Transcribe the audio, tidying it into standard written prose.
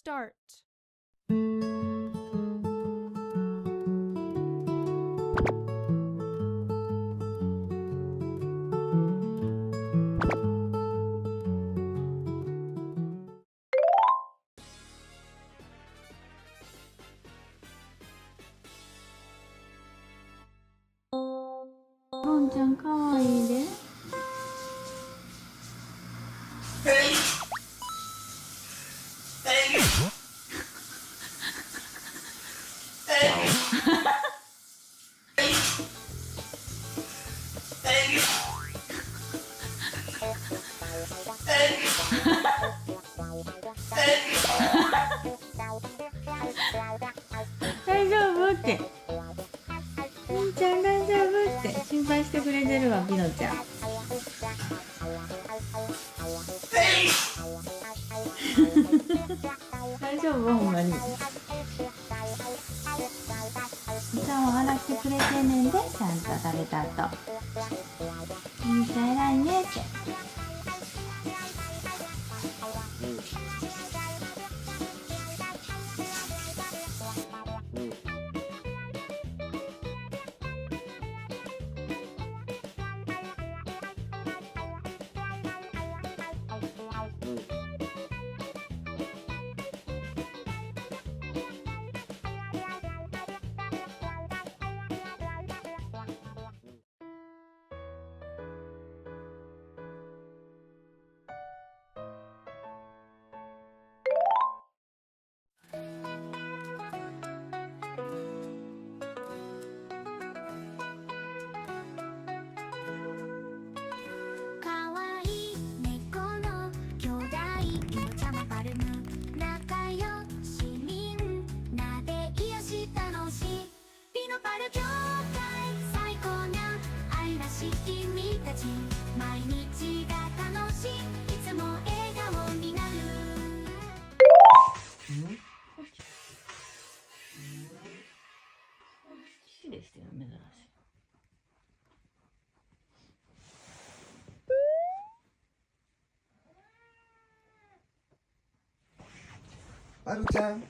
Start. ロンちゃんかわいいで。大丈夫って。みんちゃん大丈夫って心配してくれてるわ、ピノちゃん。大丈夫ほんまに。膝を洗ってくれてんねんで、ちゃんと食べた後。みんちゃん偉いねって。毎日が楽しい、いつも笑顔になる。きれいしてる珍しい。まるちゃん。